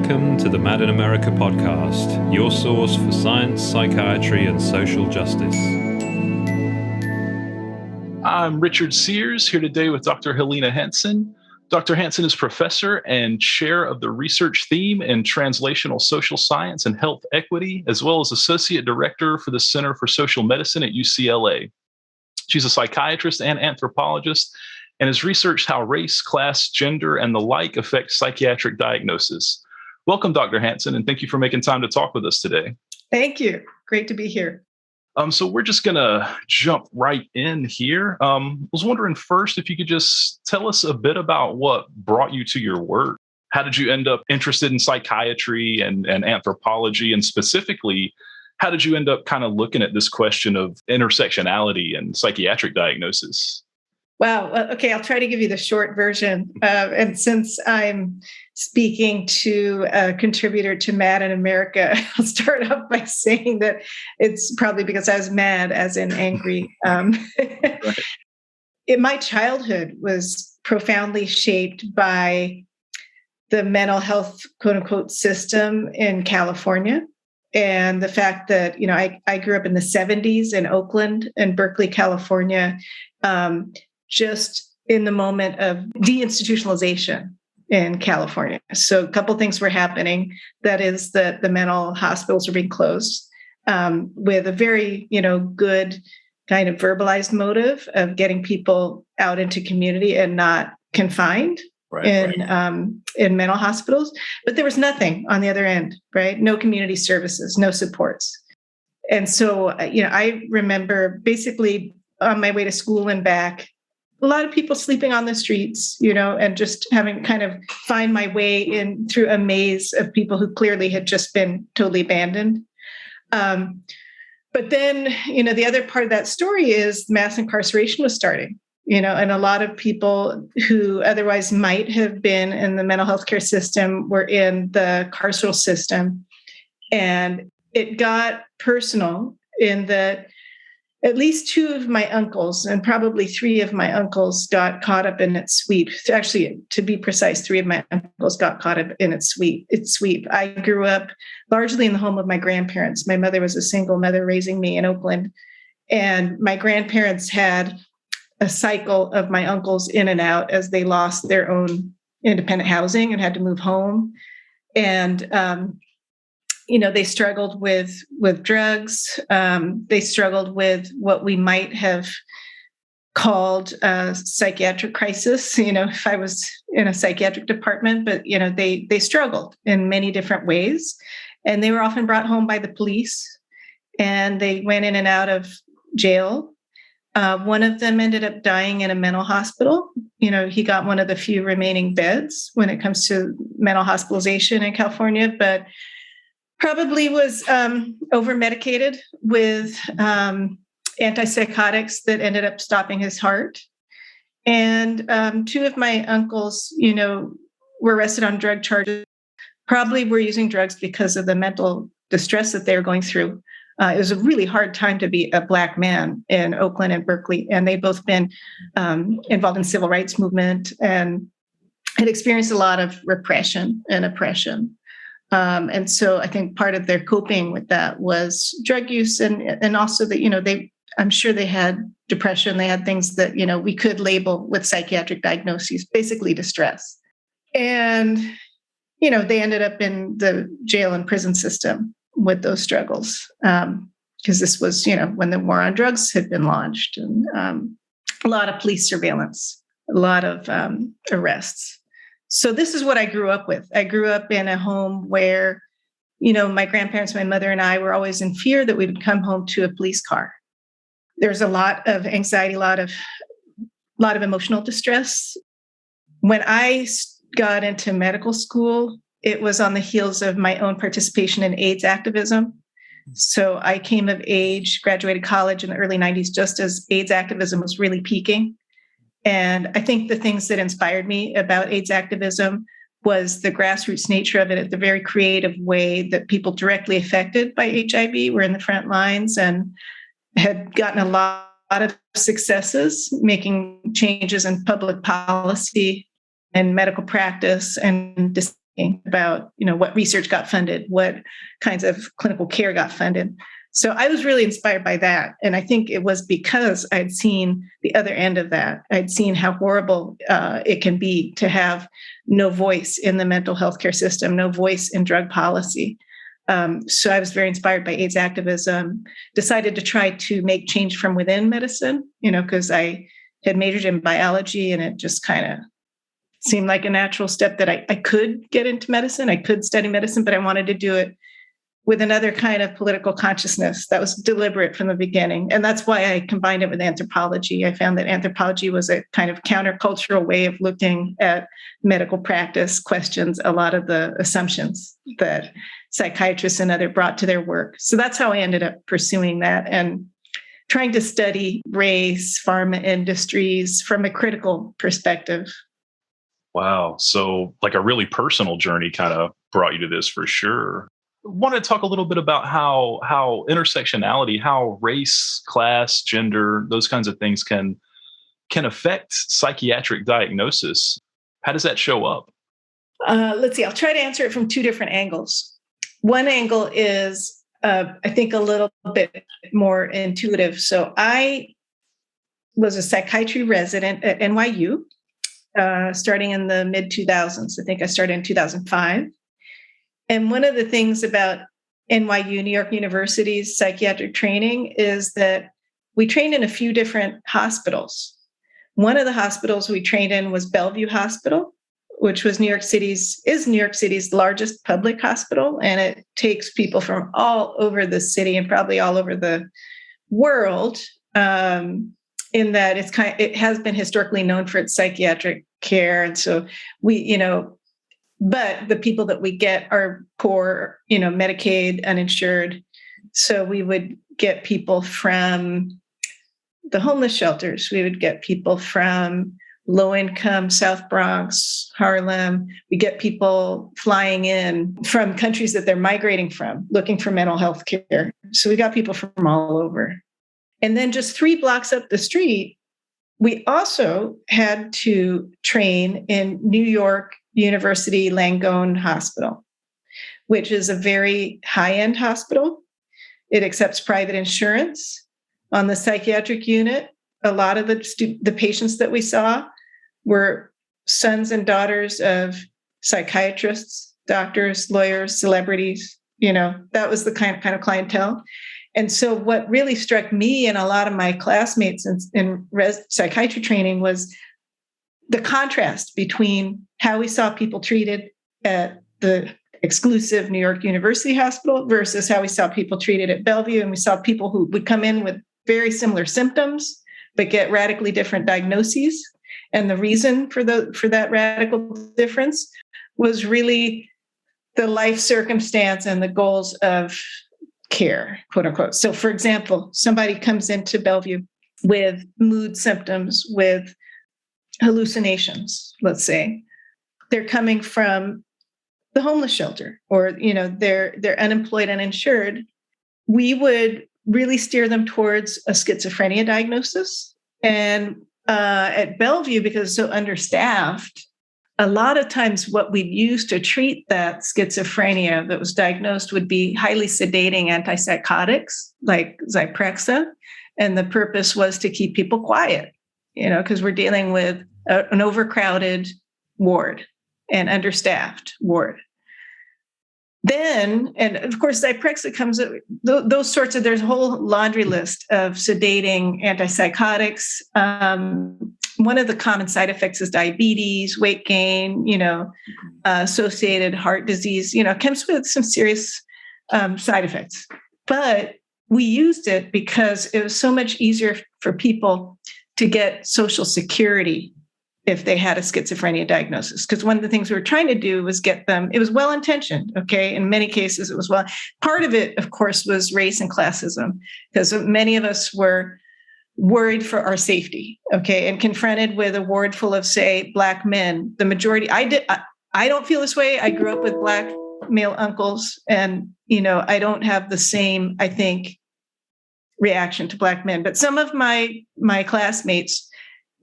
Welcome to the Mad in America podcast, your source for science, psychiatry, and social justice. I'm Richard Sears, here today with Dr. Helena Hanson. Dr. Hanson is professor and chair of the research theme in translational social science and health equity, as well as associate director for the Center for Social Medicine at UCLA. She's a psychiatrist and anthropologist and has researched how race, class, gender, and the like affect psychiatric diagnosis. Welcome, Dr. Hanson, and thank you for making time to talk with us today. Thank you. Great to be here. So we're just going to jump right in here. I was wondering first if you could just tell us a bit about what brought you to your work. How did you end up interested in psychiatry and anthropology? And specifically, how did you end up kind of looking at this question of intersectionality and psychiatric diagnosis? Wow. Okay, I'll try to give you the short version. And since I'm speaking to a contributor to Mad in America, I'll start off by saying that it's probably because I was mad, as in angry. Right. My childhood was profoundly shaped by the mental health, quote unquote, system in California. And the fact that, I grew up in the 70s in Oakland and Berkeley, California, just in the moment of deinstitutionalization in California. So a couple of things were happening. That is that the mental hospitals were being closed with a very, good kind of verbalized motive of getting people out into community and not confined in mental hospitals. But there was nothing on the other end, right? No community services, no supports. And so, I remember basically on my way to school and back, a lot of people sleeping on the streets, and just having kind of find my way in through a maze of people who clearly had just been totally abandoned. But then, the other part of that story is mass incarceration was starting, and a lot of people who otherwise might have been in the mental health care system were in the carceral system. And it got personal in that at least two of my uncles and probably three of my uncles got caught up in its sweep. Actually, to be precise, three of my uncles got caught up in its sweep. I grew up largely in the home of my grandparents. My mother was a single mother raising me in Oakland. And my grandparents had a cycle of my uncles in and out as they lost their own independent housing and had to move home. And they struggled with drugs. They struggled with what we might have called a psychiatric crisis, if I was in a psychiatric department, but, they struggled in many different ways. And they were often brought home by the police and they went in and out of jail. One of them ended up dying in a mental hospital. He got one of the few remaining beds when it comes to mental hospitalization in California, but probably was over-medicated with antipsychotics that ended up stopping his heart. And two of my uncles, were arrested on drug charges, probably were using drugs because of the mental distress that they were going through. It was a really hard time to be a Black man in Oakland and Berkeley, and they've both been involved in civil rights movement and had experienced a lot of repression and oppression. And so I think part of their coping with that was drug use and also that, I'm sure they had depression. They had things that, we could label with psychiatric diagnoses, basically distress. And, they ended up in the jail and prison system with those struggles. Because this was, when the war on drugs had been launched and a lot of police surveillance, a lot of arrests. So this is what I grew up with. I grew up in a home where, my grandparents, my mother and I were always in fear that we would come home to a police car. There's a lot of anxiety, a lot of emotional distress. When I got into medical school, it was on the heels of my own participation in AIDS activism. So I came of age, graduated college in the early 90s, just as AIDS activism was really peaking. And I think the things that inspired me about AIDS activism was the grassroots nature of it, the very creative way that people directly affected by HIV were in the front lines and had gotten a lot of successes, making changes in public policy and medical practice and about, what research got funded, what kinds of clinical care got funded. So I was really inspired by that. And I think it was because I'd seen the other end of that. I'd seen how horrible it can be to have no voice in the mental health care system, no voice in drug policy. So I was very inspired by AIDS activism, decided to try to make change from within medicine, because I had majored in biology and it just kind of seemed like a natural step that I could get into medicine. I could study medicine, but I wanted to do it with another kind of political consciousness that was deliberate from the beginning. And that's why I combined it with anthropology. I found that anthropology was a kind of countercultural way of looking at medical practice, questions a lot of the assumptions that psychiatrists and others brought to their work. So that's how I ended up pursuing that and trying to study race, pharma industries from a critical perspective. Wow. So like a really personal journey kind of brought you to this for sure. Want to talk a little bit about how intersectionality, how race, class, gender, those kinds of things can affect psychiatric diagnosis. How does that show up? Let's see. I'll try to answer it from two different angles. One angle is, I think, a little bit more intuitive. So I was a psychiatry resident at NYU, starting in the mid 2000s. I think I started in 2005. And one of the things about NYU, New York University's psychiatric training is that we trained in a few different hospitals. One of the hospitals we trained in was Bellevue Hospital, which was New York City's largest public hospital. And it takes people from all over the city and probably all over the world, in that it has been historically known for its psychiatric care. And so but the people that we get are poor, Medicaid, uninsured. So we would get people from the homeless shelters. We would get people from low income South Bronx, Harlem. We get people flying in from countries that they're migrating from, looking for mental health care. So we got people from all over. And then just 3 blocks up the street, we also had to train in New York University Langone Hospital, which is a very high-end hospital. It accepts private insurance. On the psychiatric unit, a lot of the patients that we saw were sons and daughters of psychiatrists, doctors, lawyers, celebrities. That was the kind of clientele. And so what really struck me and a lot of my classmates in psychiatry training was the contrast between how we saw people treated at the exclusive New York University Hospital versus how we saw people treated at Bellevue. And we saw people who would come in with very similar symptoms, but get radically different diagnoses. And the reason for that radical difference was really the life circumstance and the goals of care, quote unquote. So for example, somebody comes into Bellevue with mood symptoms, with hallucinations, let's say. They're coming from the homeless shelter, or they're unemployed and uninsured. We would really steer them towards a schizophrenia diagnosis. And at Bellevue, because it's so understaffed, a lot of times what we'd use to treat that schizophrenia that was diagnosed would be highly sedating antipsychotics like Zyprexa. And the purpose was to keep people quiet, because we're dealing with an overcrowded ward and understaffed ward. Then, and of course, Zyprexa comes, those sorts of, there's a whole laundry list of sedating antipsychotics. One of the common side effects is diabetes, weight gain, associated heart disease, comes with some serious side effects. But we used it because it was so much easier for people to get Social Security if they had a schizophrenia diagnosis. Because one of the things we were trying to do was get them, it was well-intentioned, okay? In many cases, it was part of it, of course, was race and classism, because many of us were worried for our safety, okay? And confronted with a ward full of, say, Black men, the majority, I don't feel this way. I grew up with Black male uncles, and, I don't have the same, I think, reaction to Black men. But some of my classmates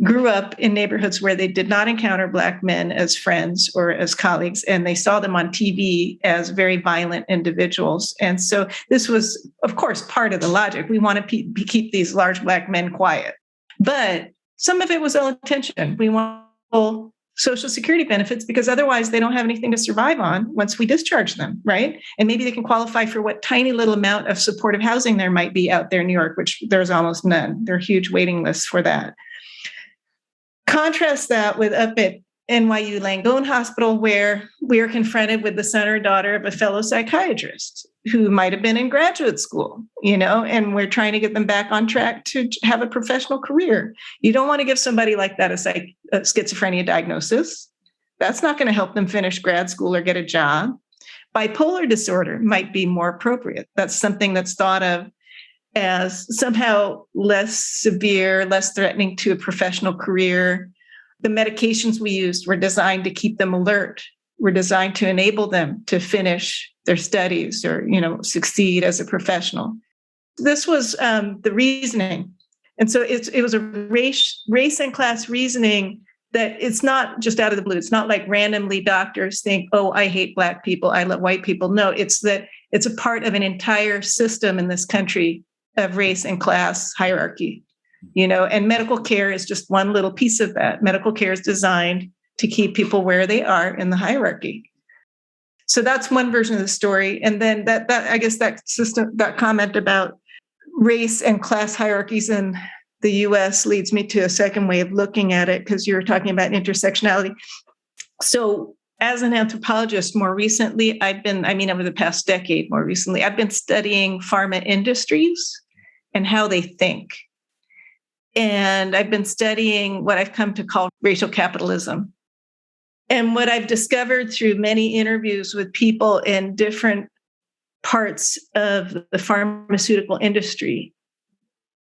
grew up in neighborhoods where they did not encounter Black men as friends or as colleagues, and they saw them on TV as very violent individuals. And so this was, of course, part of the logic. We want to keep these large Black men quiet. But some of it was ill-intentioned. We want Social Security benefits because otherwise they don't have anything to survive on once we discharge them, right? And maybe they can qualify for what tiny little amount of supportive housing there might be out there in New York, which there's almost none. There are huge waiting lists for that. Contrast that with up at NYU Langone Hospital, where we are confronted with the son or daughter of a fellow psychiatrist who might have been in graduate school, and we're trying to get them back on track to have a professional career. You don't want to give somebody like that a schizophrenia diagnosis. That's not going to help them finish grad school or get a job. Bipolar disorder might be more appropriate. That's something that's thought of as somehow less severe, less threatening to a professional career. The medications we used were designed to keep them alert. Were designed to enable them to finish their studies or, succeed as a professional. This was the reasoning. And so it was a race and class reasoning that it's not just out of the blue. It's not like randomly doctors think, oh, I hate Black people, I love white people. No, it's that it's a part of an entire system in this country of race and class hierarchy, and medical care is just one little piece of that. Medical care is designed to keep people where they are in the hierarchy. So that's one version of the story. And then that I guess that system, that comment about race and class hierarchies in the US leads me to a second way of looking at it, because you were talking about intersectionality. So as an anthropologist, more recently, over the past decade, more recently, I've been studying pharma industries and how they think. And I've been studying what I've come to call racial capitalism. And what I've discovered through many interviews with people in different parts of the pharmaceutical industry,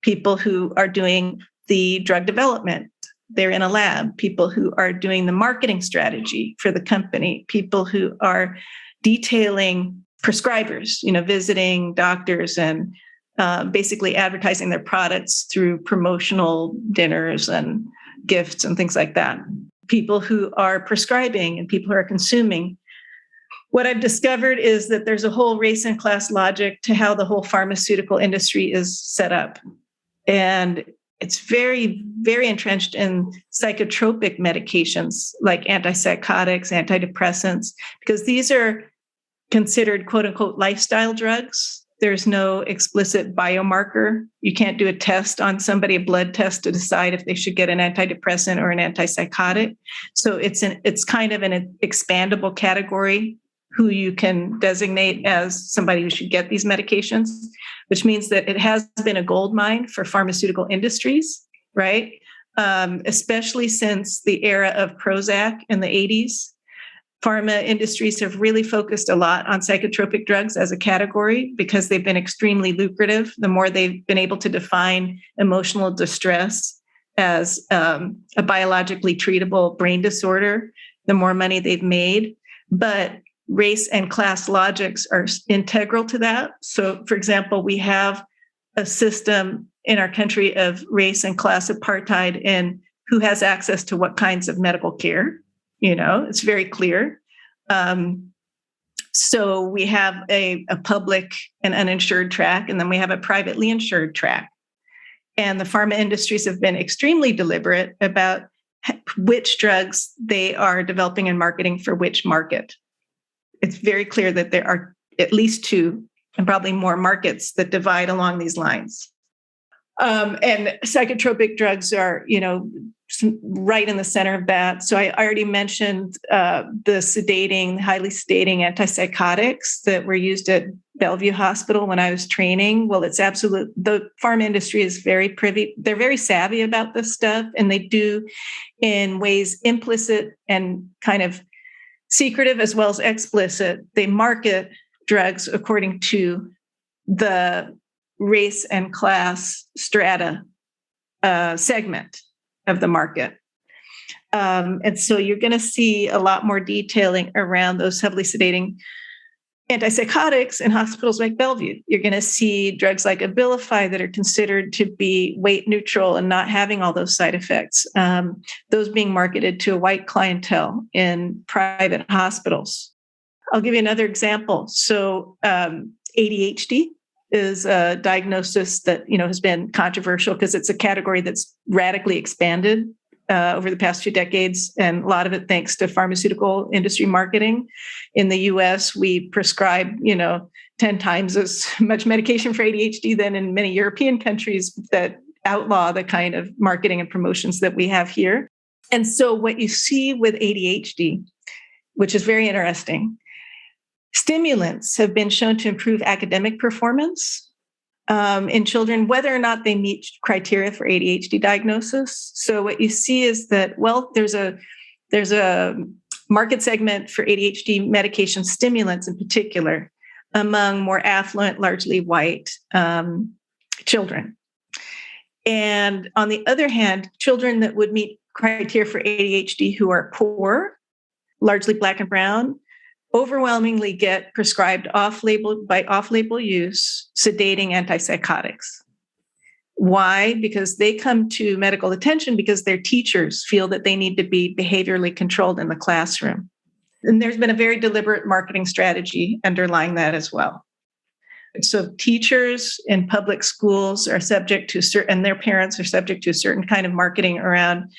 people who are doing the drug development, they're in a lab, people who are doing the marketing strategy for the company, people who are detailing prescribers, visiting doctors and basically advertising their products through promotional dinners and gifts and things like that. People who are prescribing and people who are consuming. What I've discovered is that there's a whole race and class logic to how the whole pharmaceutical industry is set up. And it's very, very entrenched in psychotropic medications like antipsychotics, antidepressants, because these are considered quote unquote lifestyle drugs. There's no explicit biomarker. You can't do a test on somebody, a blood test, to decide if they should get an antidepressant or an antipsychotic. So it's kind of an expandable category who you can designate as somebody who should get these medications, which means that it has been a goldmine for pharmaceutical industries, right? Especially since the era of Prozac in the 80s. Pharma industries have really focused a lot on psychotropic drugs as a category because they've been extremely lucrative. The more they've been able to define emotional distress as a biologically treatable brain disorder, the more money they've made. But race and class logics are integral to that. So, for example, we have a system in our country of race and class apartheid in who has access to what kinds of medical care. It's very clear. So we have a public and uninsured track, and then we have a privately insured track. And the pharma industries have been extremely deliberate about which drugs they are developing and marketing for which market. It's very clear that there are at least two and probably more markets that divide along these lines. And psychotropic drugs are, right in the center of that. So I already mentioned the sedating, highly sedating antipsychotics that were used at Bellevue Hospital when I was training. Well, it's absolute. The pharma industry is very privy. They're very savvy about this stuff, and they do in ways implicit and kind of secretive as well as explicit. They market drugs according to the race and class strata segment of the market. And so you're going to see a lot more detailing around those heavily sedating antipsychotics in hospitals like Bellevue. You're going to see drugs like Abilify that are considered to be weight neutral and not having all those side effects. Those being marketed to a white clientele in private hospitals. I'll give you another example. So ADHD is a diagnosis that has been controversial because it's a category that's radically expanded over the past few decades, and a lot of it thanks to pharmaceutical industry marketing. In the US, we prescribe 10 times as much medication for ADHD than in many European countries that outlaw the kind of marketing and promotions that we have here. And so what you see with ADHD, which is very interesting, stimulants have been shown to improve academic performance in children, whether or not they meet criteria for ADHD diagnosis. So what you see is that, there's a market segment for ADHD medication stimulants in particular among more affluent, largely white children. And on the other hand, children that would meet criteria for ADHD who are poor, largely Black and brown, overwhelmingly get prescribed off-label use sedating antipsychotics. Why? Because they come to medical attention because their teachers feel that they need to be behaviorally controlled in the classroom. And there's been a very deliberate marketing strategy underlying that as well. So teachers in public schools are subject to and their parents are subject to a certain kind of marketing around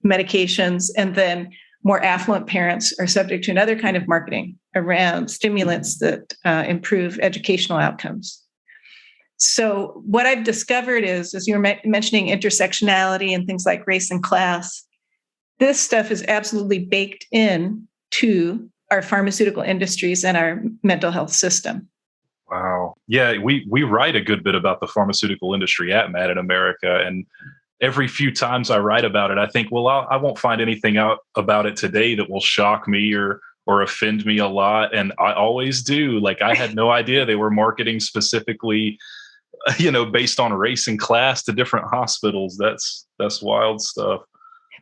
medications, and then more affluent parents are subject to another kind of marketing around stimulants that improve educational outcomes. So what I've discovered is, as you were mentioning intersectionality and things like race and class, this stuff is absolutely baked in to our pharmaceutical industries and our mental health system. Wow. Yeah, we write a good bit about the pharmaceutical industry at Mad in America, and every few times I write about it, I think, I won't find anything out about it today that will shock me or offend me a lot. And I always do. Like, I had no idea they were marketing specifically, based on race and class to different hospitals. That's wild stuff.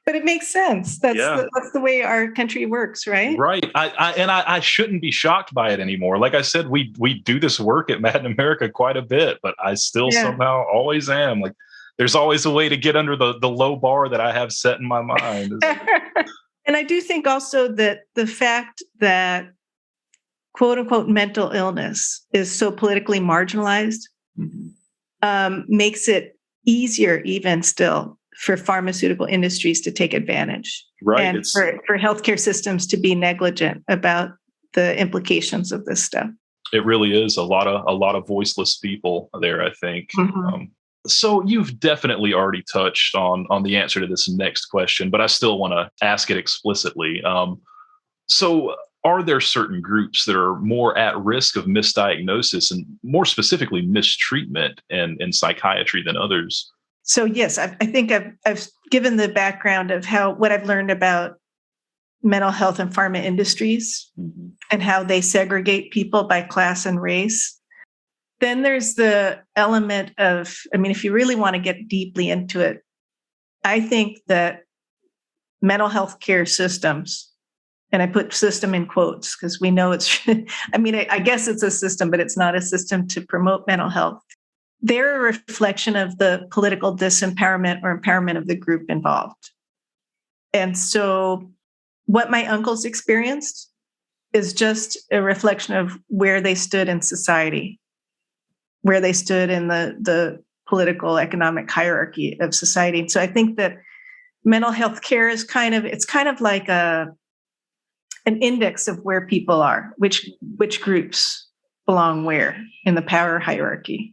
But it makes sense. That's the way our country works, right? Right. I shouldn't be shocked by it anymore. Like I said, we do this work at Mad in America quite a bit, but I still somehow always am. Like, there's always a way to get under the low bar that I have set in my mind. And I do think also that the fact that quote unquote mental illness is so politically marginalized makes it easier even still for pharmaceutical industries to take advantage. Right. And for healthcare systems to be negligent about the implications of this stuff. It really is a lot of voiceless people there, I think. So you've definitely already touched on the answer to this next question, but I still want to ask it explicitly. So are there certain groups that are more at risk of misdiagnosis and more specifically mistreatment in psychiatry than others? So yes, I think I've given the background of what I've learned about mental health and pharma industries and how they segregate people by class and race. Then there's the element of, if you really want to get deeply into it, I think that mental health care systems, and I put system in quotes because we know it's, I guess it's a system, but it's not a system to promote mental health. They're a reflection of the political disempowerment or empowerment of the group involved. And so what my uncles experienced is just a reflection of where they stood in society, where they stood in the political economic hierarchy of society. And so I think that mental health care is kind of like an index of where people are, which groups belong where in the power hierarchy.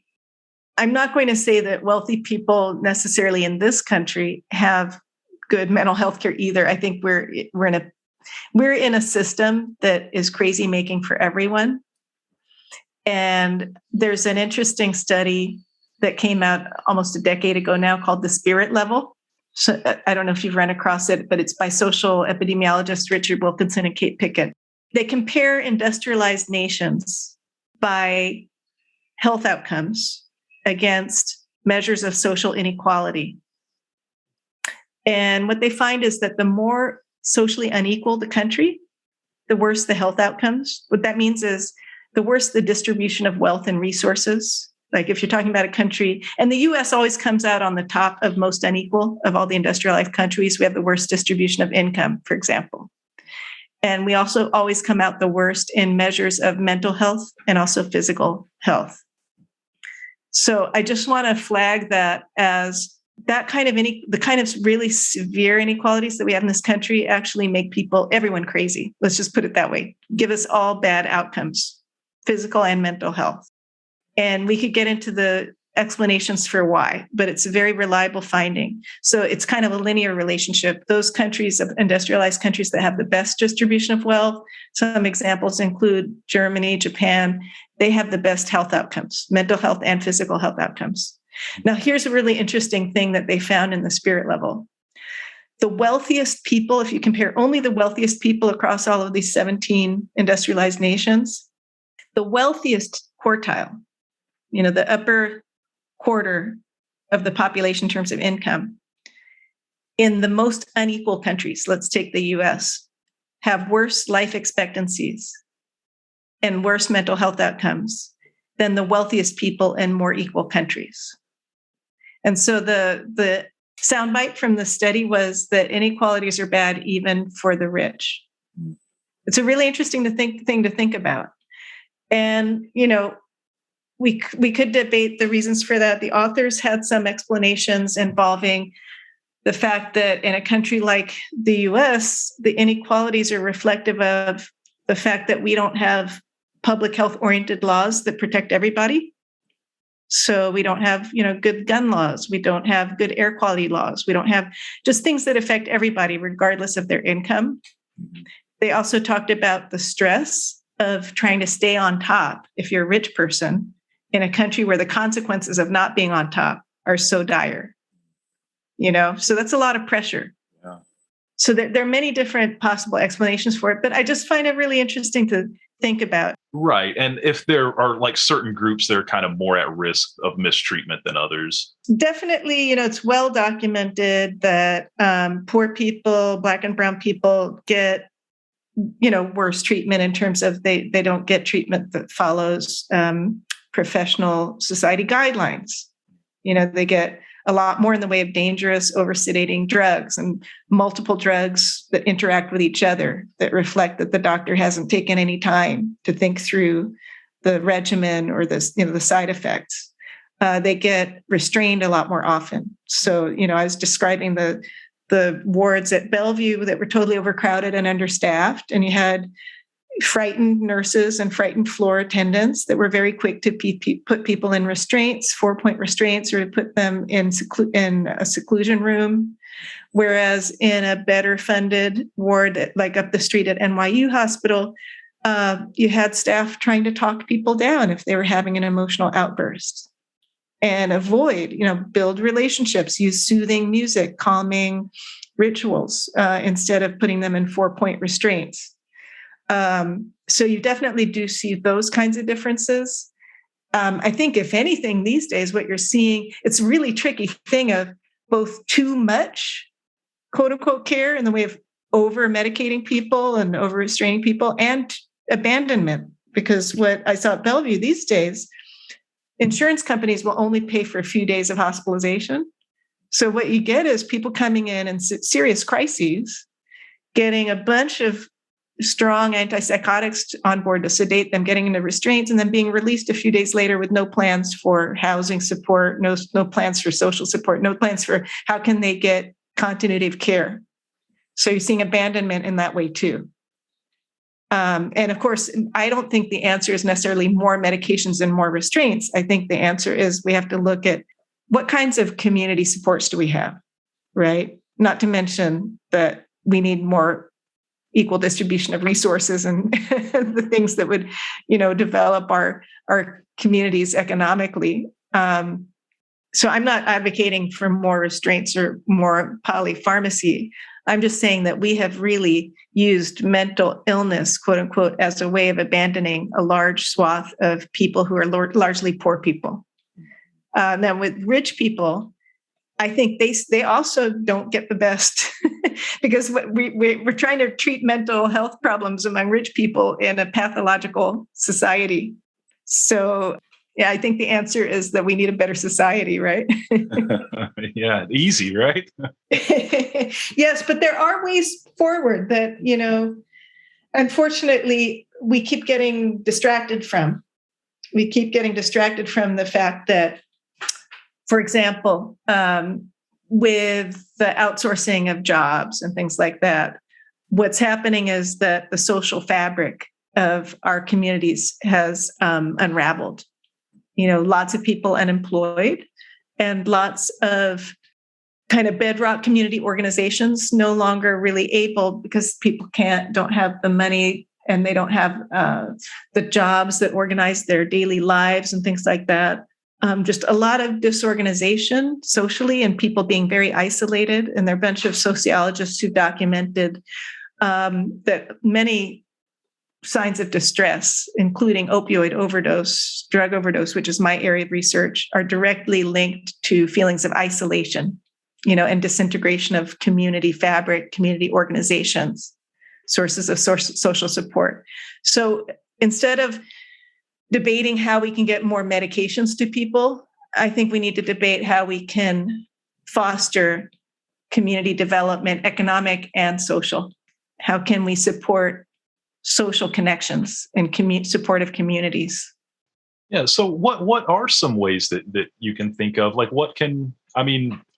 I'm not going to say that wealthy people necessarily in this country have good mental health care either. I think we're in a system that is crazy making for everyone. And there's an interesting study that came out almost a decade ago now called The Spirit Level. So I don't know if you've run across it, but it's by social epidemiologists Richard Wilkinson and Kate Pickett. They compare industrialized nations by health outcomes against measures of social inequality. And what they find is that the more socially unequal the country, the worse the health outcomes. What that means is the worse the distribution of wealth and resources. Like if you're talking about a country, and the US always comes out on the top of most unequal of all the industrialized countries. We have the worst distribution of income, for example. And we also always come out the worst in measures of mental health and also physical health. So I just want to flag that as that kind of the kind of really severe inequalities that we have in this country actually make everyone crazy. Let's just put it that way. Give us all bad outcomes, physical and mental health. And we could get into the explanations for why, but it's a very reliable finding. So it's kind of a linear relationship. Those countries, industrialized countries that have the best distribution of wealth, some examples include Germany, Japan, they have the best health outcomes, mental health and physical health outcomes. Now, here's a really interesting thing that they found in the spirit level. The wealthiest people, if you compare only the wealthiest people across all of these 17 industrialized nations, the wealthiest quartile, the upper quarter of the population in terms of income, in the most unequal countries, let's take the US, have worse life expectancies and worse mental health outcomes than the wealthiest people in more equal countries. And so the soundbite from the study was that inequalities are bad even for the rich. It's a really interesting thing to think about. And, we could debate the reasons for that. The authors had some explanations involving the fact that in a country like the US, the inequalities are reflective of the fact that we don't have public health oriented laws that protect everybody. So we don't have, good gun laws. We don't have good air quality laws. We don't have just things that affect everybody regardless of their income. They also talked about the stress of trying to stay on top if you're a rich person in a country where the consequences of not being on top are so dire, so that's a lot of pressure. Yeah. So there are many different possible explanations for it, but I just find it really interesting to think about. Right. And if there are like certain groups that are kind of more at risk of mistreatment than others. Definitely, it's well documented that poor people, Black and brown people get worse treatment in terms of they don't get treatment that follows professional society guidelines. They get a lot more in the way of dangerous, over-sedating drugs and multiple drugs that interact with each other that reflect that the doctor hasn't taken any time to think through the regimen or the side effects. They get restrained a lot more often. So, I was describing the wards at Bellevue that were totally overcrowded and understaffed, and you had frightened nurses and frightened floor attendants that were very quick to put people in restraints, 4-point restraints, or to put them in a seclusion room. Whereas in a better funded ward, like up the street at NYU Hospital, you had staff trying to talk people down if they were having an emotional outburst and build relationships, use soothing music, calming rituals, instead of putting them in 4-point restraints. So you definitely do see those kinds of differences. I think if anything these days, what you're seeing, it's a really tricky thing of both too much quote unquote care in the way of over medicating people and over restraining people and abandonment. Because what I saw at Bellevue these days, insurance companies will only pay for a few days of hospitalization. So what you get is people coming in serious crises, getting a bunch of strong antipsychotics on board to sedate them, getting into restraints, and then being released a few days later with no plans for housing support, no plans for social support, no plans for how can they get continuity of care. So you're seeing abandonment in that way too. And of course, I don't think the answer is necessarily more medications and more restraints. I think the answer is we have to look at what kinds of community supports do we have, right? Not to mention that we need more equal distribution of resources and the things that would, develop our communities economically. So I'm not advocating for more restraints or more polypharmacy. I'm just saying that we have really used mental illness, quote unquote, as a way of abandoning a large swath of people who are largely poor people. Now with rich people, I think they also don't get the best because we're trying to treat mental health problems among rich people in a pathological society. So, yeah, I think the answer is that we need a better society, right? Yeah, easy, right? Yes, but there are ways forward that, unfortunately, we keep getting distracted from. We keep getting distracted from the fact that, for example, with the outsourcing of jobs and things like that, what's happening is that the social fabric of our communities has unraveled. Lots of people unemployed and lots of kind of bedrock community organizations no longer really able because people don't have the money and they don't have the jobs that organize their daily lives and things like that. Just a lot of disorganization socially and people being very isolated. And there are a bunch of sociologists who documented that many signs of distress, including opioid overdose, drug overdose, which is my area of research, are directly linked to feelings of isolation, and disintegration of community fabric, community organizations, sources of social support. So instead of debating how we can get more medications to people, I think we need to debate how we can foster community development, economic and social. How can we support social connections and supportive communities? Yeah. So what are some ways that you can think of? Like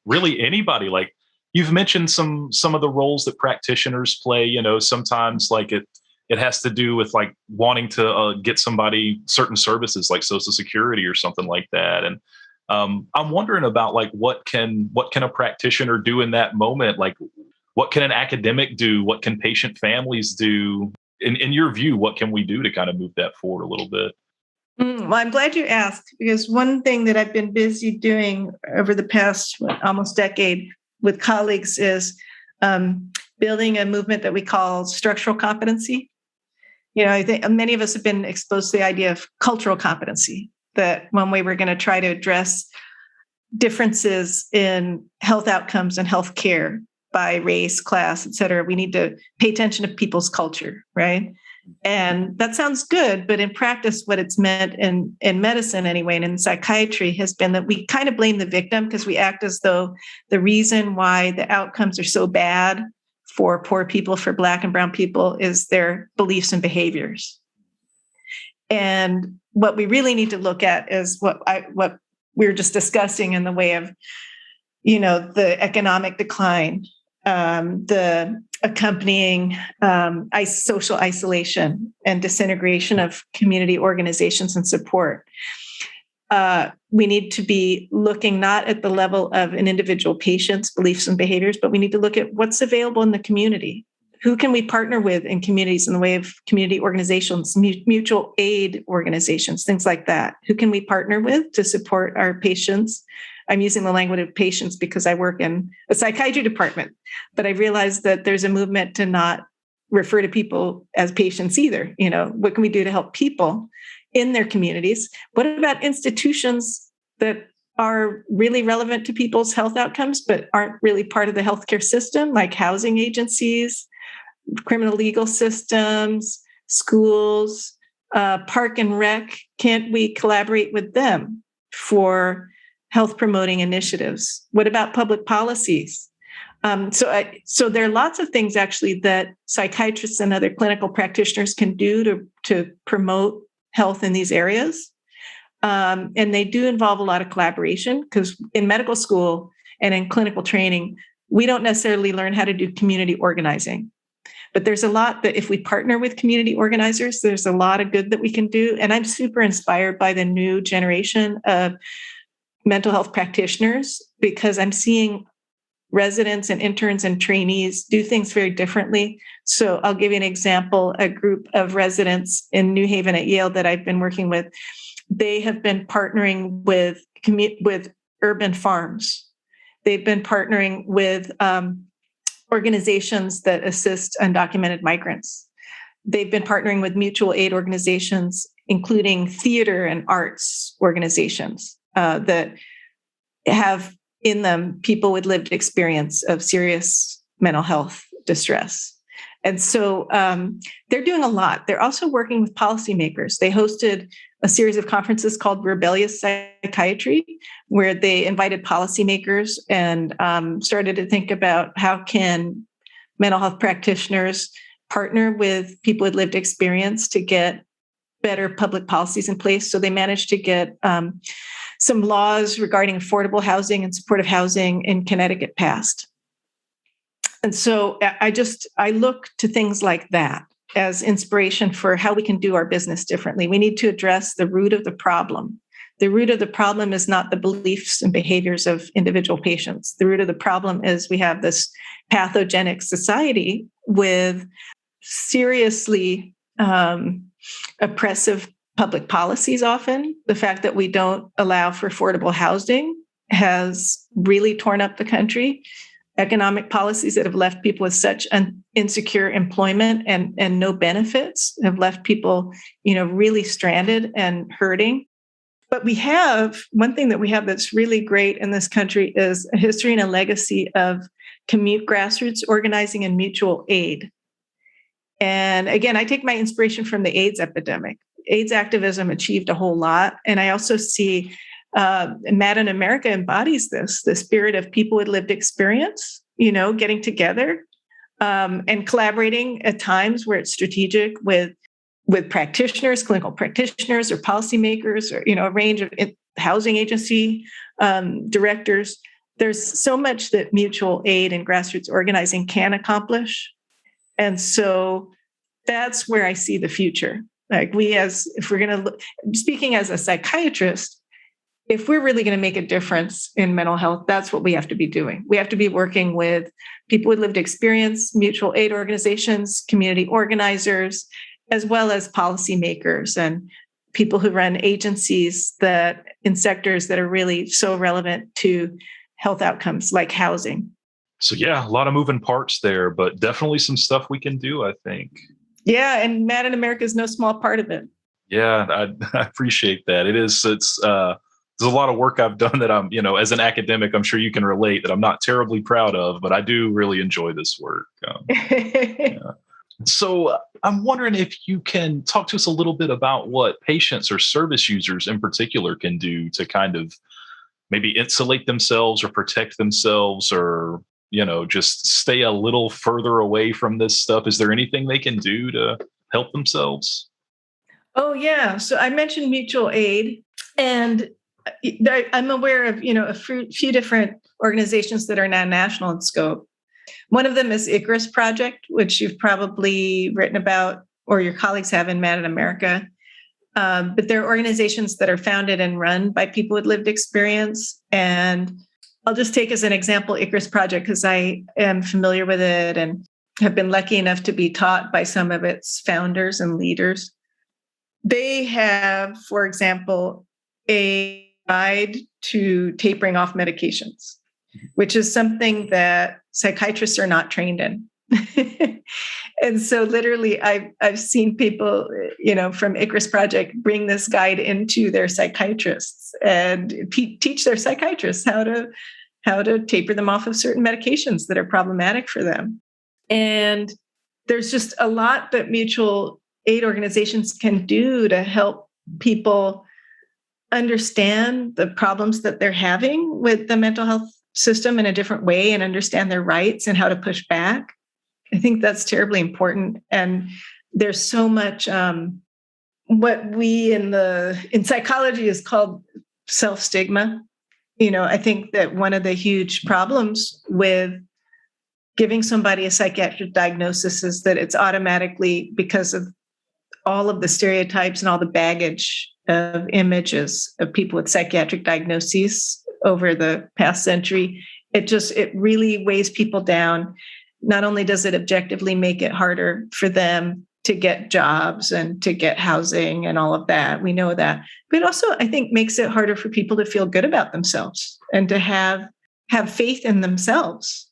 really anybody, like you've mentioned some of the roles that practitioners play, sometimes like it has to do with like wanting to get somebody certain services like Social Security or something like that. And I'm wondering about like what can a practitioner do in that moment? Like what can an academic do? What can patient families do? In your view, what can we do to kind of move that forward a little bit? Well, I'm glad you asked, because one thing that I've been busy doing over the past almost decade with colleagues is building a movement that we call structural competency. I think many of us have been exposed to the idea of cultural competency, that one way we're going to try to address differences in health outcomes and health care by race, class, et cetera, we need to pay attention to people's culture, right? And that sounds good, but in practice, what it's meant in medicine anyway, and in psychiatry has been that we kind of blame the victim because we act as though the reason why the outcomes are so bad for poor people, for Black and brown people, is their beliefs and behaviors. And what we really need to look at is what we were just discussing in the way of, the economic decline, the accompanying social isolation and disintegration of community organizations and support. We need to be looking not at the level of an individual patient's beliefs and behaviors, but we need to look at what's available in the community. Who can we partner with in communities in the way of community organizations, mutual aid organizations, things like that? Who can we partner with to support our patients? I'm using the language of patients because I work in a psychiatry department, but I realized that there's a movement to not refer to people as patients either. What can we do to help people in their communities? What about institutions that are really relevant to people's health outcomes, but aren't really part of the healthcare system, like housing agencies, criminal legal systems, schools, park and rec? Can't we collaborate with them for health promoting initiatives? What about public policies? So there are lots of things actually that psychiatrists and other clinical practitioners can do to promote health in these areas. And they do involve a lot of collaboration, because in medical school and in clinical training, we don't necessarily learn how to do community organizing. But there's a lot that if we partner with community organizers, there's a lot of good that we can do. And I'm super inspired by the new generation of mental health practitioners, because I'm seeing residents and interns and trainees do things very differently. So I'll give you an example. A group of residents in New Haven at Yale that I've been working with, they have been partnering with urban farms. They've been partnering with organizations that assist undocumented migrants. They've been partnering with mutual aid organizations, including theater and arts organizations that have in them people with lived experience of serious mental health distress. And so they're doing a lot. They're also working with policymakers. They hosted a series of conferences called Rebellious Psychiatry, where they invited policymakers and started to think about how can mental health practitioners partner with people with lived experience to get better public policies in place. So they managed to get some laws regarding affordable housing and supportive housing in Connecticut passed. And so I look to things like that as inspiration for how we can do our business differently. We need to address the root of the problem. The root of the problem is not the beliefs and behaviors of individual patients. The root of the problem is we have this pathogenic society with seriously oppressive public policies often. The fact that we don't allow for affordable housing has really torn up the country. Economic policies that have left people with such an insecure employment and no benefits have left people, really stranded and hurting. But we have one thing that we have that's really great in this country is a history and a legacy of grassroots organizing and mutual aid. And again, I take my inspiration from the AIDS epidemic. AIDS activism achieved a whole lot. And I also see Mad in America embodies this, the spirit of people with lived experience, getting together and collaborating at times where it's strategic with practitioners, clinical practitioners or policymakers or, a range of housing agency directors. There's so much that mutual aid and grassroots organizing can accomplish. And so that's where I see the future. Like if we're going to, speaking as a psychiatrist, if we're really going to make a difference in mental health, that's what we have to be doing. We have to be working with people with lived experience, mutual aid organizations, community organizers, as well as policymakers and people who run agencies that in sectors that are really so relevant to health outcomes like housing. So yeah, a lot of moving parts there, but definitely some stuff we can do, I think. Yeah, and Mad in America is no small part of it. Yeah, I appreciate that. There's a lot of work I've done that I'm, as an academic, I'm sure you can relate that I'm not terribly proud of, but I do really enjoy this work. Yeah. So I'm wondering if you can talk to us a little bit about what patients or service users in particular can do to kind of maybe insulate themselves or protect themselves or, just stay a little further away from this stuff. Is there anything they can do to help themselves? Oh, yeah. So I mentioned mutual aid, and I'm aware of, a few different organizations that are now national in scope. One of them is Icarus Project, which you've probably written about or your colleagues have in Mad in America. But there are organizations that are founded and run by people with lived experience. And I'll just take as an example Icarus Project because I am familiar with it and have been lucky enough to be taught by some of its founders and leaders. They have, for example, a guide to tapering off medications, which is something that psychiatrists are not trained in. And so literally I've seen people, from Icarus Project bring this guide into their psychiatrists and teach their psychiatrists how to taper them off of certain medications that are problematic for them. And there's just a lot that mutual aid organizations can do to help people understand the problems that they're having with the mental health system in a different way and understand their rights and how to push back. I think that's terribly important. And there's so much what we in psychology is called self-stigma. I think that one of the huge problems with giving somebody a psychiatric diagnosis is that it's automatically because of all of the stereotypes and all the baggage of images of people with psychiatric diagnoses over the past century. It really weighs people down. Not only does it objectively make it harder for them to get jobs and to get housing and all of that, we know that, but it also, I think, makes it harder for people to feel good about themselves and to have faith in themselves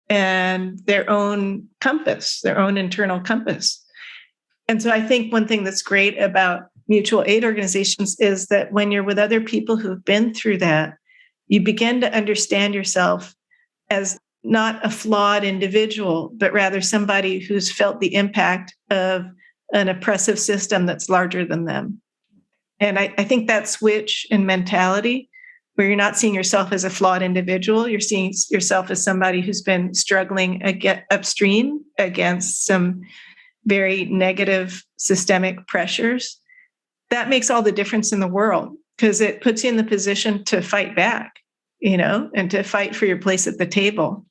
and their own compass, their own internal compass. And so I think one thing that's great about mutual aid organizations is that when you're with other people who've been through that, you begin to understand yourself as not a flawed individual, but rather somebody who's felt the impact of an oppressive system that's larger than them. And I think that switch in mentality, where you're not seeing yourself as a flawed individual, you're seeing yourself as somebody who's been struggling upstream against some very negative systemic pressures. That makes all the difference in the world, because it puts you in the position to fight back, and to fight for your place at the table.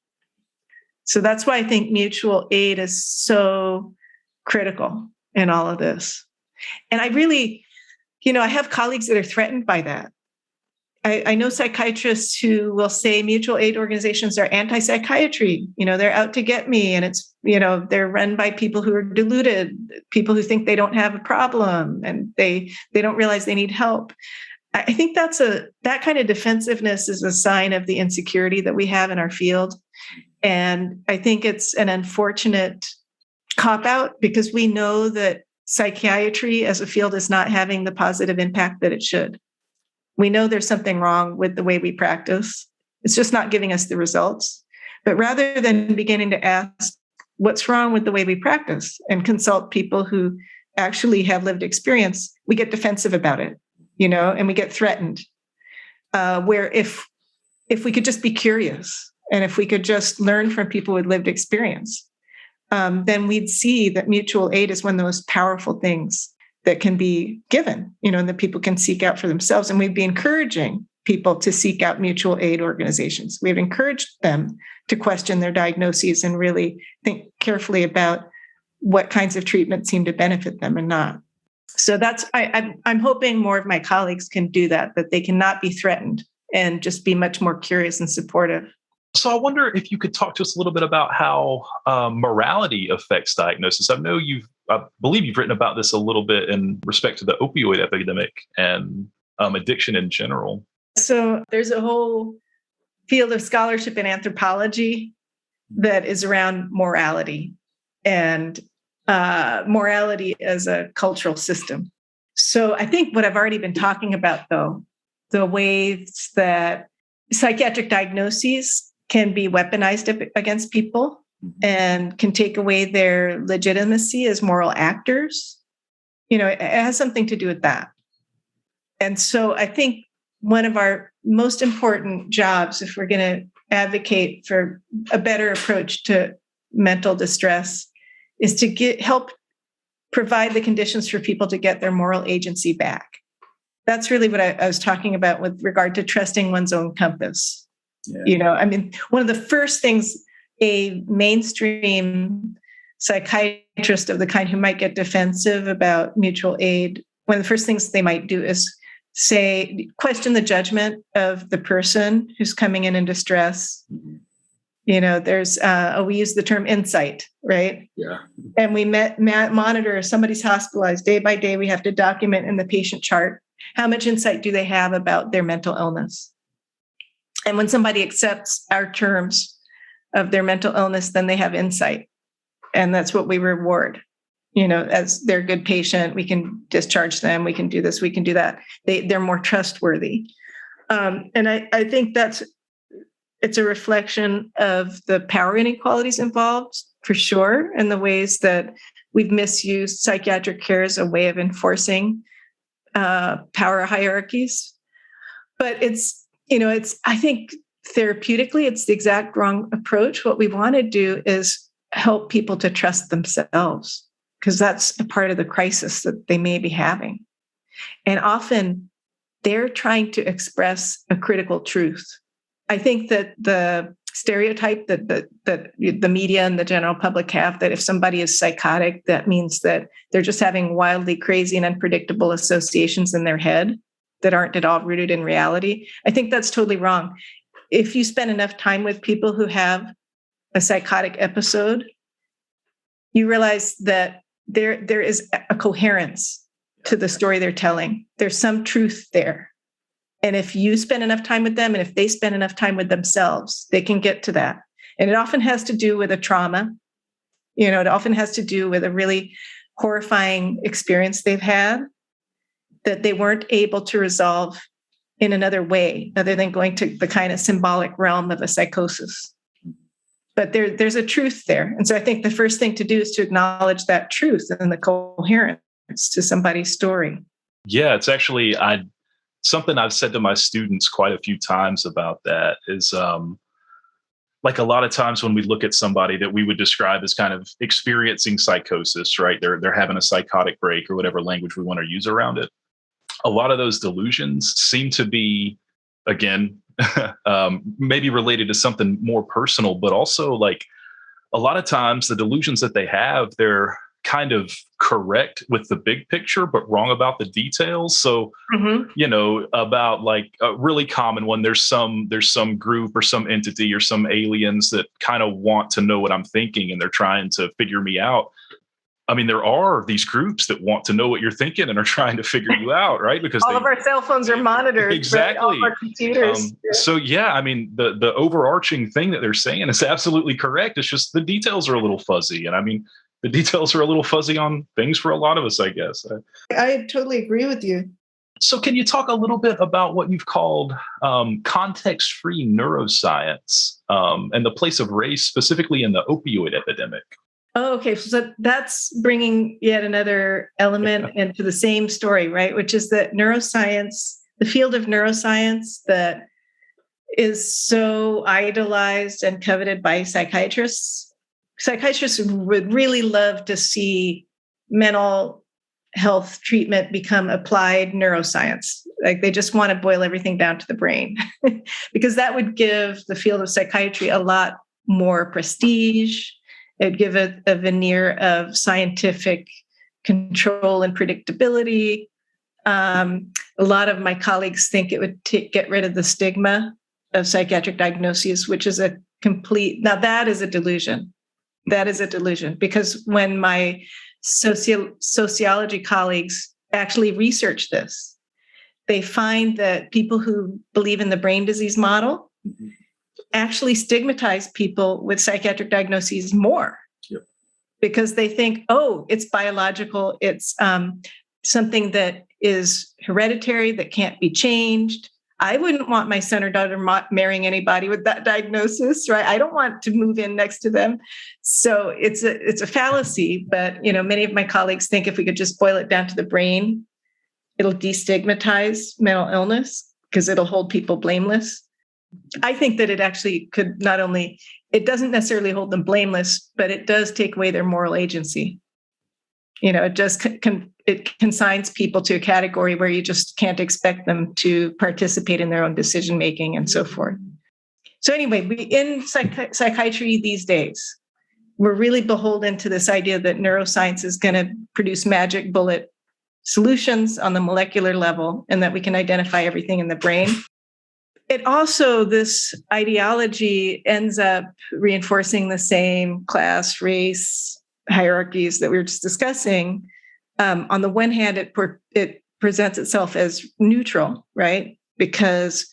So that's why I think mutual aid is so critical in all of this. And I really, I have colleagues that are threatened by that. I know psychiatrists who will say mutual aid organizations are anti-psychiatry. They're out to get me, and it's, they're run by people who are deluded, people who think they don't have a problem, and they don't realize they need help. I think that kind of defensiveness is a sign of the insecurity that we have in our field. And I think it's an unfortunate cop-out, because we know that psychiatry as a field is not having the positive impact that it should. We know there's something wrong with the way we practice. It's just not giving us the results. But rather than beginning to ask what's wrong with the way we practice and consult people who actually have lived experience, we get defensive about it, and we get threatened. Where if we could just be curious, and if we could just learn from people with lived experience, then we'd see that mutual aid is one of the most powerful things that can be given, and that people can seek out for themselves. And we'd be encouraging people to seek out mutual aid organizations. We've encouraged them to question their diagnoses and really think carefully about what kinds of treatment seem to benefit them and not. So I'm hoping more of my colleagues can do that they cannot be threatened and just be much more curious and supportive. So I wonder if you could talk to us a little bit about how morality affects diagnosis. I believe you've written about this a little bit in respect to the opioid epidemic and addiction in general. So there's a whole field of scholarship in anthropology that is around morality and morality as a cultural system. So I think what I've already been talking about, though, the ways that psychiatric diagnoses can be weaponized against people and can take away their legitimacy as moral actors, it has something to do with that. And so I think one of our most important jobs, if we're going to advocate for a better approach to mental distress, is to help provide the conditions for people to get their moral agency back. That's really what I was talking about with regard to trusting one's own compass. Yeah. One of the first things a mainstream psychiatrist of the kind who might get defensive about mutual aid, one of the first things they might do is question the judgment of the person who's coming in distress. There's we use the term insight, right? Yeah. And we monitor if somebody's hospitalized day by day. We have to document in the patient chart how much insight do they have about their mental illness. And when somebody accepts our terms of their mental illness, then they have insight. And that's what we reward. As they're a good patient, we can discharge them. We can do this, we can do that. They're more trustworthy. And I think it's a reflection of the power inequalities involved, for sure, and the ways that we've misused psychiatric care as a way of enforcing power hierarchies. But I think therapeutically, it's the exact wrong approach. What we want to do is help people to trust themselves, because that's a part of the crisis that they may be having. And often they're trying to express a critical truth. I think that the stereotype that the media and the general public have, that if somebody is psychotic, that means that they're just having wildly crazy and unpredictable associations in their head that aren't at all rooted in reality. I think that's totally wrong. If you spend enough time with people who have a psychotic episode, you realize that there is a coherence to the story they're telling. There's some truth there. And if you spend enough time with them, and if they spend enough time with themselves, they can get to that. And it often has to do with a trauma. It often has to do with a really horrifying experience they've had that they weren't able to resolve in another way other than going to the kind of symbolic realm of a psychosis. But there's a truth there. And so I think the first thing to do is to acknowledge that truth and the coherence to somebody's story. Yeah, it's actually something I've said to my students quite a few times about that is like a lot of times when we look at somebody that we would describe as kind of experiencing psychosis, right? They're having a psychotic break or whatever language we want to use around it. A lot of those delusions seem to be, again, maybe related to something more personal, but also like a lot of times the delusions that they have, they're kind of correct with the big picture, but wrong about the details. So, about like a really common one, there's some group or some entity or some aliens that kind of want to know what I'm thinking and they're trying to figure me out. I mean, there are these groups that want to know what you're thinking and are trying to figure you out, right? Because all of our cell phones are monitored. Exactly. Right? All of our computers. So, yeah, I mean, the overarching thing that they're saying is absolutely correct. It's just the details are a little fuzzy. And I mean, the details are a little fuzzy on things for a lot of us, I guess. I totally agree with you. So can you talk a little bit about what you've called context-free neuroscience and the place of race, specifically in the opioid epidemic? Oh, okay. So that's bringing yet another element into the same story, right? Which is that neuroscience, the field of neuroscience that is so idolized and coveted by psychiatrists. Psychiatrists would really love to see mental health treatment become applied neuroscience. Like they just want to boil everything down to the brain because that would give the field of psychiatry a lot more prestige. It'd give it a veneer of scientific control and predictability. A lot of my colleagues think it would get rid of the stigma of psychiatric diagnoses, which is a complete, now that is a delusion. That is a delusion because when my sociology colleagues actually research this, they find that people who believe in the brain disease model actually stigmatize people with psychiatric diagnoses more because they think, oh, it's biological. It's something that is hereditary that can't be changed. I wouldn't want my son or daughter marrying anybody with that diagnosis, right? I don't want to move in next to them. So it's a fallacy, but many of my colleagues think if we could just boil it down to the brain, it'll destigmatize mental illness because it'll hold people blameless. I think that it actually could not only, it doesn't necessarily hold them blameless, but it does take away their moral agency. It just it consigns people to a category where you just can't expect them to participate in their own decision making and so forth. So anyway, in psychiatry these days, we're really beholden to this idea that neuroscience is going to produce magic bullet solutions on the molecular level and that we can identify everything in the brain. It also, this ideology ends up reinforcing the same class, race, hierarchies that we were just discussing. On the one hand, it presents itself as neutral, right? Because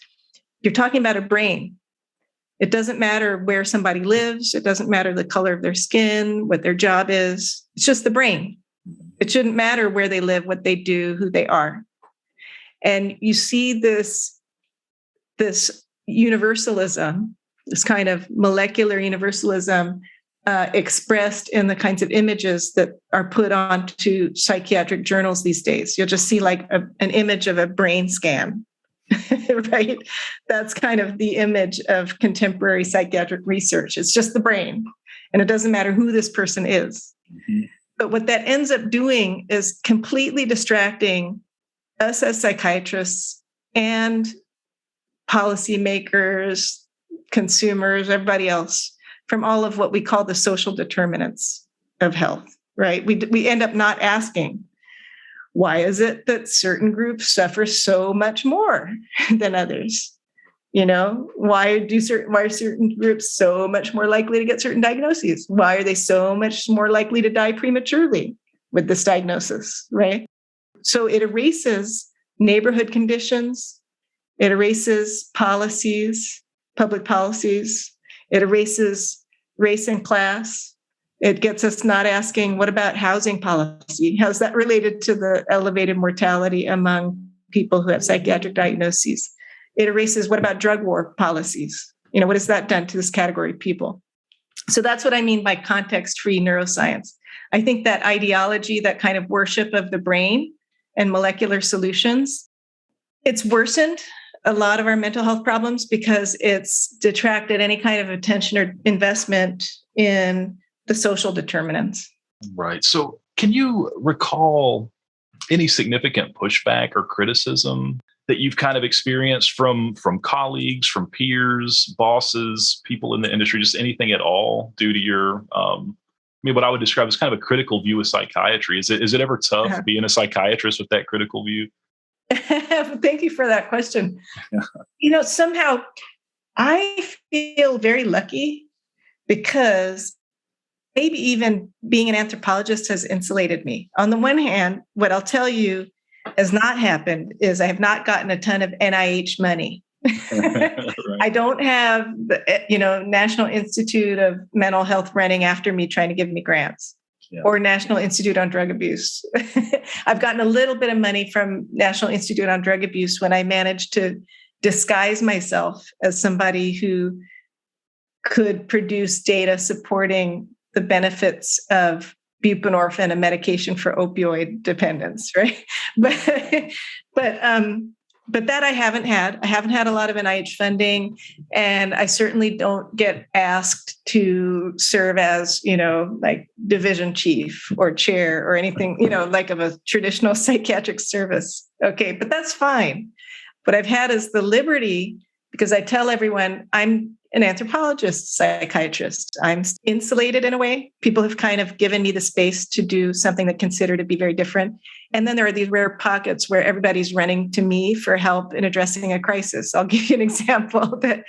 you're talking about a brain. It doesn't matter where somebody lives. It doesn't matter the color of their skin, what their job is. It's just the brain. It shouldn't matter where they live, what they do, who they are. And you see this universalism, this kind of molecular universalism expressed in the kinds of images that are put onto psychiatric journals these days. You'll just see like an image of a brain scan, right? That's kind of the image of contemporary psychiatric research. It's just the brain, and it doesn't matter who this person is. Mm-hmm. But what that ends up doing is completely distracting us as psychiatrists and policymakers, consumers, everybody else from all of what we call the social determinants of health, right? We end up not asking, why is it that certain groups suffer so much more than others? Why are certain groups so much more likely to get certain diagnoses? Why are they so much more likely to die prematurely with this diagnosis, right? So it erases neighborhood conditions. It erases policies, public policies. It erases race and class. It gets us not asking, what about housing policy? How's that related to the elevated mortality among people who have psychiatric diagnoses? It erases, what about drug war policies? What has that done to this category of people? So that's what I mean by context-free neuroscience. I think that ideology, that kind of worship of the brain and molecular solutions, it's worsened a lot of our mental health problems because it's detracted any kind of attention or investment in the social determinants. Right. So can you recall any significant pushback or criticism that you've kind of experienced from colleagues, from peers, bosses, people in the industry, just anything at all due to your, what I would describe as kind of a critical view of psychiatry? Is it ever tough being a psychiatrist with that critical view? Thank you for that question. Somehow I feel very lucky because maybe even being an anthropologist has insulated me. On the one hand, what I'll tell you has not happened is I have not gotten a ton of NIH money. Right. I don't have the National Institute of Mental Health running after me trying to give me grants. Yeah. Or National Institute on Drug Abuse. I've gotten a little bit of money from National Institute on Drug Abuse when I managed to disguise myself as somebody who could produce data supporting the benefits of buprenorphine, a medication for opioid dependence, right? But that I haven't had. I haven't had a lot of NIH funding, and I certainly don't get asked to serve as, like division chief or chair or anything, like of a traditional psychiatric service. Okay, but that's fine. What I've had is the liberty, because I tell everyone I'm an anthropologist, psychiatrist. I'm insulated in a way. People have kind of given me the space to do something that consider to be very different. And then there are these rare pockets where everybody's running to me for help in addressing a crisis. I'll give you an example that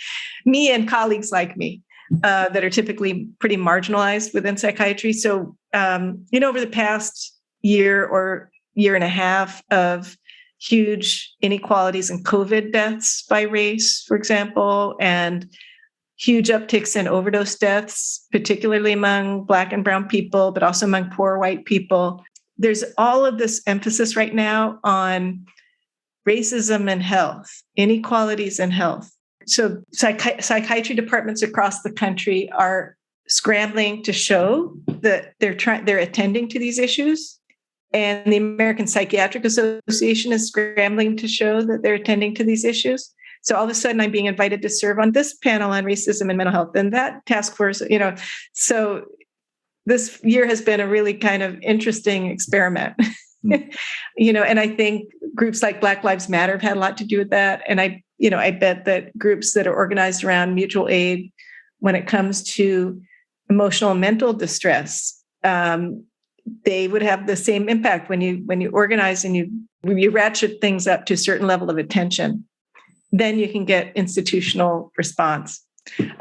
me and colleagues like me that are typically pretty marginalized within psychiatry. So, over the past year or year and a half of huge inequalities in COVID deaths by race, for example, and huge upticks in overdose deaths, particularly among Black and brown people, but also among poor white people. There's all of this emphasis right now on racism and health, inequalities in health. So psychiatry departments across the country are scrambling to show that they're attending to these issues. And the American Psychiatric Association is scrambling to show that they're attending to these issues. So all of a sudden I'm being invited to serve on this panel on racism and mental health and that task force, so this year has been a really kind of interesting experiment, and I think groups like Black Lives Matter have had a lot to do with that. And I bet that groups that are organized around mutual aid when it comes to emotional and mental distress, they would have the same impact when you organize and you ratchet things up to a certain level of attention. Then you can get institutional response.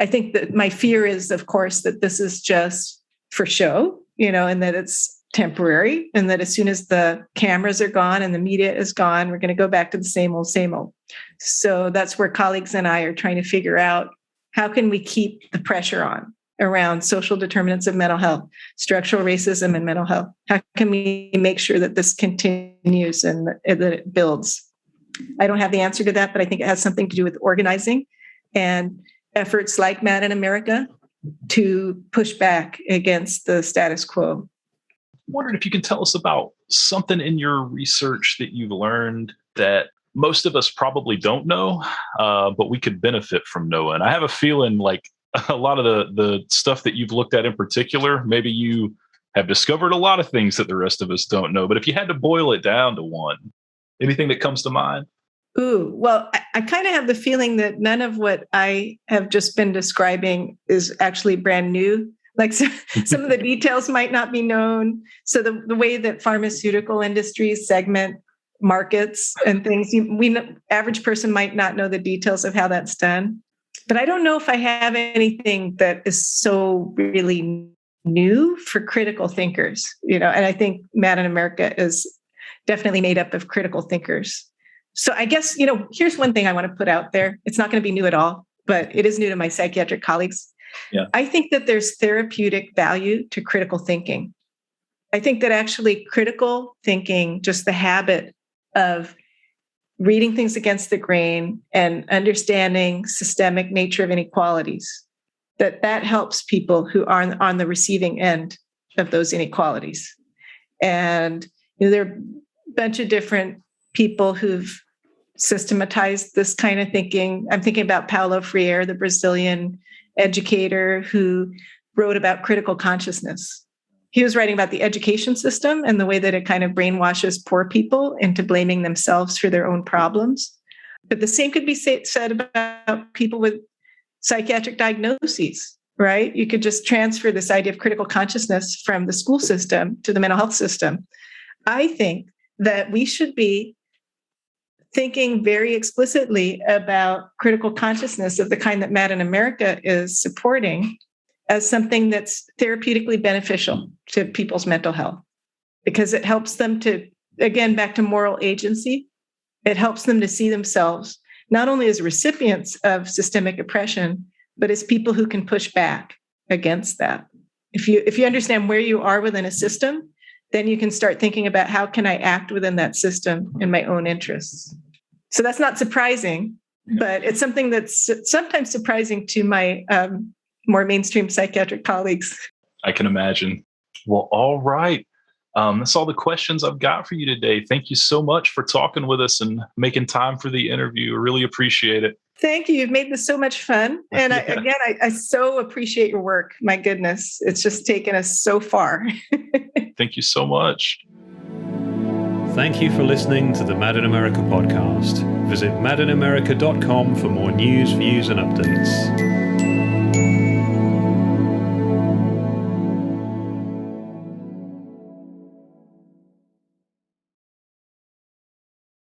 I think that my fear is, of course, that this is just for show, and that it's temporary, and that as soon as the cameras are gone and the media is gone, we're going to go back to the same old, same old. So that's where colleagues and I are trying to figure out how can we keep the pressure on around social determinants of mental health, structural racism and mental health. How can we make sure that this continues and that it builds? I don't have the answer to that, but I think it has something to do with organizing and efforts like Mad in America to push back against the status quo. I'm wondering if you can tell us about something in your research that you've learned that most of us probably don't know, but we could benefit from knowing. I have a feeling like a lot of the stuff that you've looked at in particular, maybe you have discovered a lot of things that the rest of us don't know. But if you had to boil it down to one, anything that comes to mind? Ooh, well, I kind of have the feeling that none of what I have just been describing is actually brand new. Like some of the details might not be known. So the way that pharmaceutical industries segment markets and things, average person might not know the details of how that's done. But I don't know if I have anything that is so really new for critical thinkers, and I think Mad in America is definitely made up of critical thinkers. So I guess, here's one thing I want to put out there. It's not going to be new at all, but it is new to my psychiatric colleagues. Yeah. I think that there's therapeutic value to critical thinking. I think that actually critical thinking, just the habit of reading things against the grain and understanding systemic nature of inequalities, that helps people who are on the receiving end of those inequalities. And there are a bunch of different people who've systematized this kind of thinking. I'm thinking about Paulo Freire, the Brazilian educator who wrote about critical consciousness. He was writing about the education system and the way that it kind of brainwashes poor people into blaming themselves for their own problems. But the same could be said about people with psychiatric diagnoses, right? You could just transfer this idea of critical consciousness from the school system to the mental health system. I think that we should be thinking very explicitly about critical consciousness of the kind that Mad in America is supporting as something that's therapeutically beneficial to people's mental health, because it helps them to, again, back to moral agency, it helps them to see themselves not only as recipients of systemic oppression, but as people who can push back against that. If you understand where you are within a system, then you can start thinking about how can I act within that system in my own interests. So that's not surprising, but it's something that's sometimes surprising to my more mainstream psychiatric colleagues. I can imagine. Well, all right. That's all the questions I've got for you today. Thank you so much for talking with us and making time for the interview. I really appreciate it. Thank you. You've made this so much fun. And I so appreciate your work. My goodness, it's just taken us so far. Thank you so much. Thank you for listening to the Mad in America podcast. Visit madinamerica.com for more news, views, and updates.